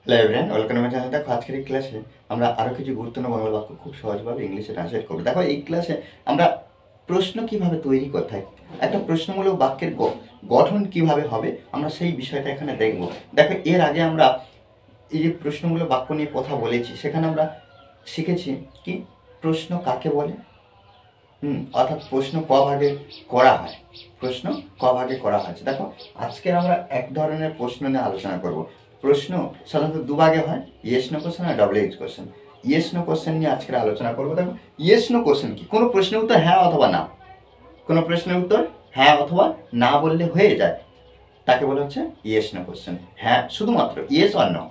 Hello everyone, welcome my channel. দেখো আজকের এই ক্লাসে আমরা আরও কিছু গুরুত্বপূর্ণ বাংলা বাক্য খুব সহজভাবে ইংলিশে ট্রান্সলেট করবো। দেখো এই ক্লাসে আমরা প্রশ্ন কিভাবে তৈরি করতে হয়, একটা প্রশ্নমূলক বাক্যের গঠন কিভাবে হবে, আমরা সেই বিষয়টা এখানে দেখব। দেখো এর আগে আমরা এই যে প্রশ্নমূলক বাক্য নিয়ে কথা বলেছি, সেখানে আমরা শিখেছি কি প্রশ্ন কাকে বলে, অর্থাৎ প্রশ্ন ক ভাগে করা হয়, প্রশ্ন ক ভাগে করা হয়েছে। দেখো আজকের আমরা এক ধরনের প্রশ্ন নিয়ে আলোচনা করব। প্রশ্ন সাধারণত দুভাগে হয়, ইয়েস নো কোশ্চেন আর W question. Yes no question নিয়ে আজকের আলোচনা করবো। দেখো ইয়েস নো কোশ্চেন কি, কোনো প্রশ্নের উত্তর হ্যাঁ অথবা না, কোনো প্রশ্নের উত্তর হ্যাঁ অথবা না বললে হয়ে যায়, তাকে বলা হচ্ছে ইয়েস নো কোশ্চেন। হ্যাঁ শুধুমাত্র yes or no,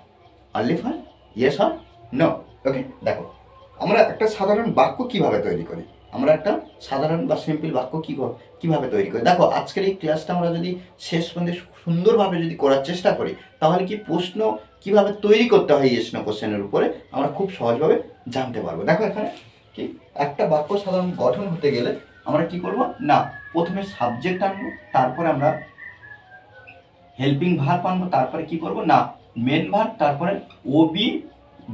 only for yes or no. Okay, দেখো আমরা একটা সাধারণ বাক্য কিভাবে তৈরি করি, আমরা একটা সাধারণ বা সিম্পল বাক্য কিভাবে তৈরি করি। দেখো আজকের এই ক্লাসটা আমরা যদি শেষ পর্যন্ত সুন্দরভাবে যদি করার চেষ্টা করি, তাহলে কি প্রশ্ন কিভাবে তৈরি করতে হয় ইয়েস নো কোশ্চেনের উপরে আমরা খুব সহজভাবে জানতে পারবো। দেখো এখানে কি একটা বাক্য সাধারণ গঠন হতে গেলে আমরা কি করব না, প্রথমে সাবজেক্ট আনবো, তারপরে আমরা হেল্পিং ভার্ব আনবো, তারপরে কি করব না মেন ভার্ব, তারপরে ওবি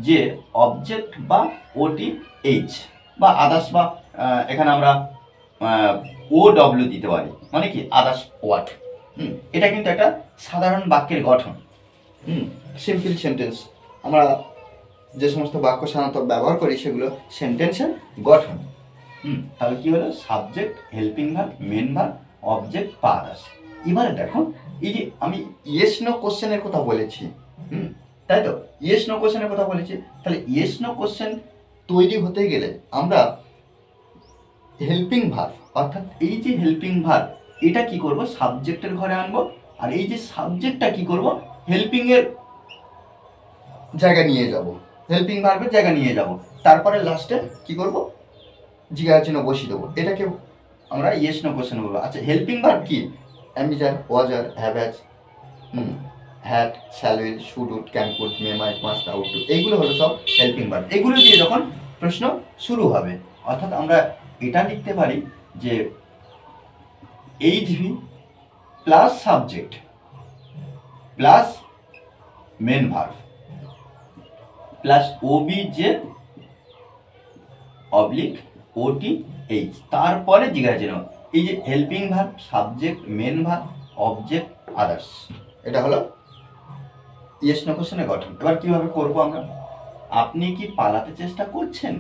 যে অবজেক্ট বা ওটি এইচ বা আদার্স, বা এখানে আমরা ও ডব্লিউ দিতে পারি, মানে কি আদার্স ওয়ার্ড। এটা কিন্তু একটা সাধারণ বাক্যের গঠন, সিম্পল সেন্টেন্স। আমরা যে সমস্ত বাক্য সাধারণত ব্যবহার করি সেগুলো সেন্টেন্সের গঠন। তাহলে কি হলো, subject, helping verb, main verb, object বা আদার্স। এবারে দেখো এই যে আমি ইয়েস নো কোশ্চেনের কথা বলেছি, তাই তো ইয়েস নো কোশ্চেনের কথা বলেছি, তাহলে ইয়েস নো কোশ্চেন তৈরি হতে গেলে আমরা হেল্পিং ভার্ব, অর্থাৎ এই যে হেল্পিং ভার্ব এটা কি করব সাবজেক্টের ঘরে আনবো, আর এই যে সাবজেক্টটা কি করব হেল্পিং এর জায়গা নিয়ে যাব, হেল্পিং ভার্বের জায়গা নিয়ে যাব, তারপরে লাস্টে কি করব জিজ্ঞাসা চিহ্ন বসিয়ে দেবো, এটাকে আমরা ইয়েস নো কোশ্চেন বলবো। আচ্ছা হেল্পিং ভার্ব কি, am is are, was were, have has, had, shall will, should would, can could, may might, must, ought to, এইগুলো হলো সব হেল্পিং ভার্ব। এগুলো দিয়ে যখন প্রশ্ন শুরু হবে, অর্থাৎ আমরা এটা লিখতে পারি যে HV plus subject plus main verb plus OBJ oblique OT H, তারপরে জিজ্ঞাসা চিহ্ন। এই যে helping verb, subject, main verb, object, others, এটা হলো ইয়েস নো কোশ্চেনের গঠন। এবার কিভাবে করব আমরা, আপনি কি পালাতে চেষ্টা করছেন,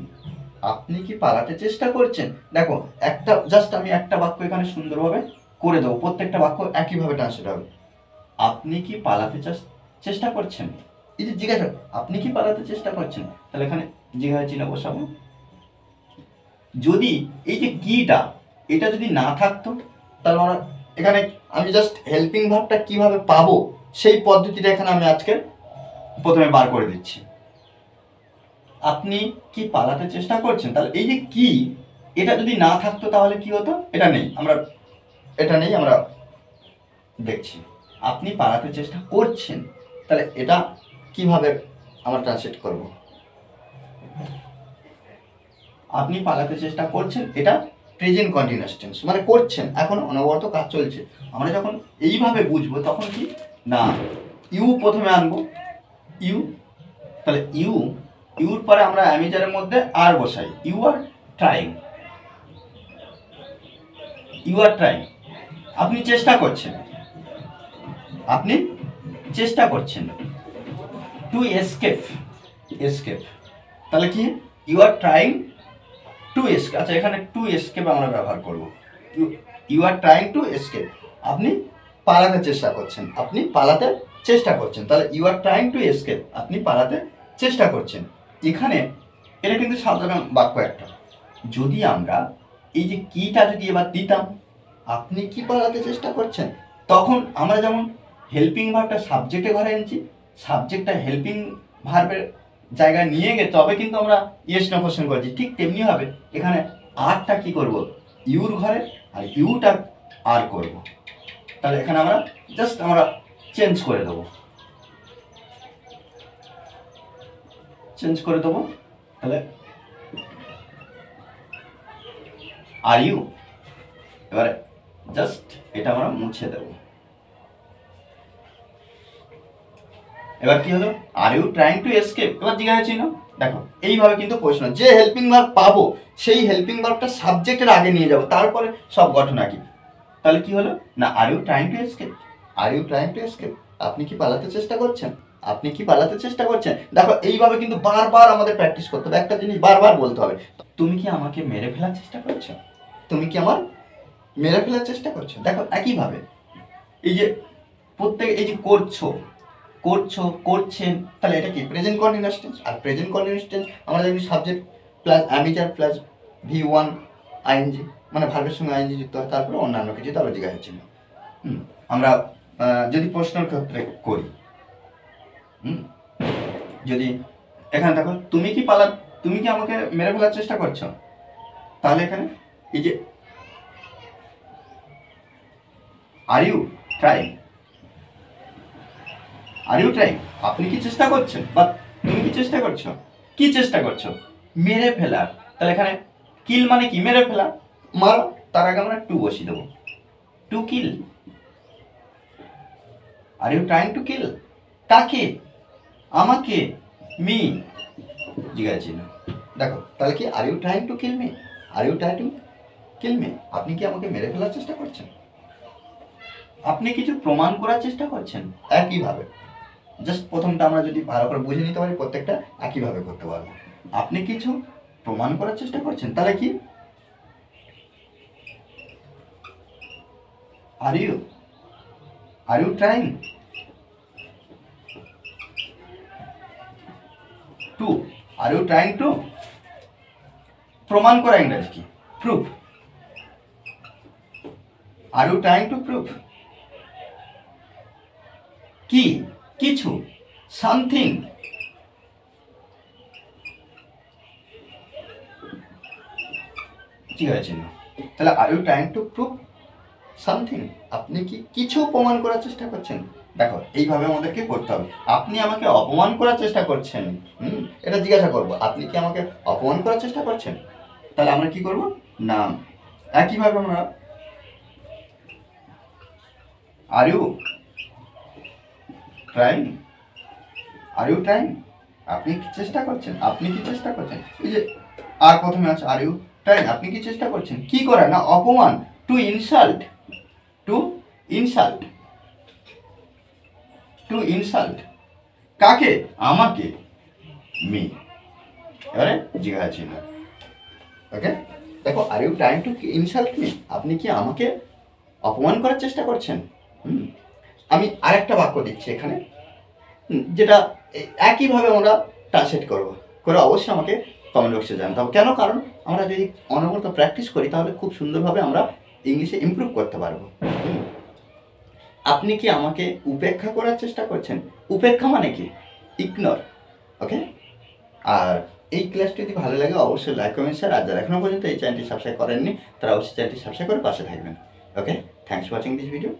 আপনি কি পালাতে চেষ্টা করছেন। দেখো একটা জাস্ট আমি একটা বাক্য এখানে সুন্দরভাবে করে দেবো, প্রত্যেকটা বাক্য একইভাবে ট্রান্সলেট হবে। আপনি কি পালাতে চেষ্টা করছেন, এই যে জিজ্ঞাসা আপনি কি পালাতে চেষ্টা করছেন, তাহলে এখানে জিজ্ঞাসা চিহ্ন বসাবো। যদি এই যে কিটা এটা যদি না থাকতো, তাহলে আমরা এখানে আমি জাস্ট হেল্পিং ভার্বটা কিভাবে পাবো সেই পদ্ধতিটা এখানে আমি আজকে প্রথমে বার করে দিচ্ছি। আপনি কি পালাতে চেষ্টা করছেন, তাহলে এই যে কি এটা যদি না থাকতো তাহলে কি হতো, এটা নেই, আমরা দেখছি। আপনি পালাতে চেষ্টা করছেন, তাহলে এটা কিভাবে আমরা ট্রান্সলেট করব, আপনি পালাতে চেষ্টা করছেন, এটা প্রেজেন্ট কন্টিনিউয়াস টেন্স, মানে করছেন, এখন অনবরত কাজ চলছে। আমরা যখন এইভাবে বুঝবো তখন কি না ইউ প্রথমে আনবো, ইউ, তাহলে ইউর পরে আমরা অ্যামিজারের মধ্যে আর বসাই, you are trying, you are trying, আপনি চেষ্টা করছেন, আপনি চেষ্টা করছেন। টু এসকেপ, এসকেপ, তাহলে কি you are trying to escape. আচ্ছা এখানে টু এসকেপ আমরা ব্যবহার করব, you are trying to escape, আপনি পালাতে চেষ্টা করছেন, আপনি পালাতে চেষ্টা করছেন, তাহলে you are trying to escape, আপনি পালাতে চেষ্টা করছেন। এখানে এটা কিন্তু সাধারণ বাক্য একটা, যদি আমরা এই যে কিটা যদি এবার দিতাম আপনি কি পালাতে চেষ্টা করছেন, তখন আমরা যেমন হেল্পিং ভার্বটা সাবজেক্টে ঘরে এনেছি, সাবজেক্টটা হেল্পিং ভার্বের জায়গায় নিয়ে গে তবে কিন্তু আমরা ইয়েস নো কোশ্চেন করেছি, ঠিক তেমনি হবে এখানে আরটা কি করব ইউর ঘরে, আর ইউটা আর করব, তাহলে এখানে আমরা জাস্ট আমরা চেঞ্জ করে দেবো, তাহলে আর ইউ, এবারে জাস্ট এটা আমরা মুছে দেব, এবার কি হলো, are you trying to escape, এবার জিজ্ঞাসা চিহ্ন। দেখো এইভাবে কিন্তু প্রশ্ন, যে হেল্পিং ভার্ব পাবো সেই হেল্পিং ভার্বটা সাবজেক্টের আগে নিয়ে যাবো, তারপরে সব ঘটনা কি। তাহলে কি হলো না, are you trying to escape, are you trying to escape, আপনি কি পালাতে চেষ্টা করছেন, আপনি কি পালাতে চেষ্টা করছেন। দেখো এইভাবে কিন্তু বারবার আমাদের প্র্যাকটিস করতে হবে, একটা জিনিস বারবার বলতে হবে, তুমি কি আমাকে মেরে ফেলার চেষ্টা করছো, তুমি কি আমার মেরে ফেলার চেষ্টা করছো। দেখো একইভাবে এই যে প্রত্যেক, এই যে করছো, করছো, করছেন, তাহলে এটা কি প্রেজেন্ট কন্টিনিউয়াস টেন্স। আর প্রেজেন্ট কন্টিনিউয়াস টেন্স আমরা যদি subject plus am is are plus V1 ING, মানে ভার্বের সঙ্গে আইএনজি যুক্ত হয়, তারপরে অন্যান্য কিছু, তবে জিজ্ঞাসা চিহ্ন। আমরা যদি প্রশ্নের ক্ষেত্রে করি, যদি এখানে দেখো তুমি কি আমাকে মেরে ফেলার চেষ্টা করছো, তাহলে এখানে এই যে are you trying, are you trying, আপনি কি চেষ্টা করছেন, বা তুমি কি চেষ্টা করছো, কি চেষ্টা করছো, মেরে ফেলার। তাহলে এখানে কিল মানে কি, মেরে ফেলা, মারো, তার আগে আমরা টু বসিয়ে দেবো, to kill. Are you trying to kill, কাকে, আমাকে, মি, জিজ্ঞাসা চিহ্ন। দেখো তাহলে কি, are you trying to kill me, are you trying to kill me, আপনি কি আমাকে মেরে ফেলার চেষ্টা করছেন, আপনি কিছু প্রমাণ করার চেষ্টা করছেন। একইভাবে জাস্ট প্রথমটা আমরা যদি ভালো করে বুঝে নিতে পারি, প্রত্যেকটা একইভাবে করতে পারবো। আপনি কিছু প্রমাণ করার চেষ্টা করছেন, তাহলে কি, are you trying to, are you trying to, প্রমাণ করা ইংরেজি কি, proof, are you trying to proof, কি, কিছু, সামথিং, ঠিক আছে না। তাহলে are you trying to prove something, আপনি কি কিছু প্রমাণ করার চেষ্টা করছেন। দেখো এইভাবে আমাদেরকে করতে হবে, আপনি আমাকে অপমান করার চেষ্টা করছেন, এটা জিজ্ঞাসা করব, আপনি কি আমাকে অপমান করার চেষ্টা করছেন, তাহলে আমরা কি করব না, একইভাবে আমরা are you trying, are you trying, আপনি কি চেষ্টা করছেন, আপনি কি চেষ্টা করছেন, এই যে আর প্রথমে আছে আর ইউ ট্রাইং, আপনি কি চেষ্টা করছেন, কি করা না, অপমান, to insult, to insult, to insult, কাকে, আমাকে, মি, এবারে জিজ্ঞাসা চিহ্ন। ওকে, দেখো are you trying to insult me, আপনি কি আমাকে অপমান করার চেষ্টা করছেন। আমি আরেকটা বাক্য দিচ্ছি এখানে, যেটা একইভাবে আমরা ট্রান্সলেট করে অবশ্যই আমাকে কমেন্ট বক্সে জানাতে হবে। কেন, কারণ আমরা যদি অনবরত প্র্যাকটিস করি তাহলে খুব সুন্দরভাবে আমরা ইংলিশে ইমপ্রুভ করতে পারবো। আপনি কি আমাকে উপেক্ষা করার চেষ্টা করছেন, উপেক্ষা মানে কি, ইগনোর। ওকে, আর এই ক্লাসটি যদি ভালো লাগে অবশ্যই লাইক কমেন্ট শেয়ার, আর যারা এখনো পর্যন্ত এই চ্যানেলটি সাবস্ক্রাইব করেননি তারা অবশ্যই চ্যানেলটি সাবস্ক্রাইব করে পাশে থাকবেন। Okay, thanks for watching this video.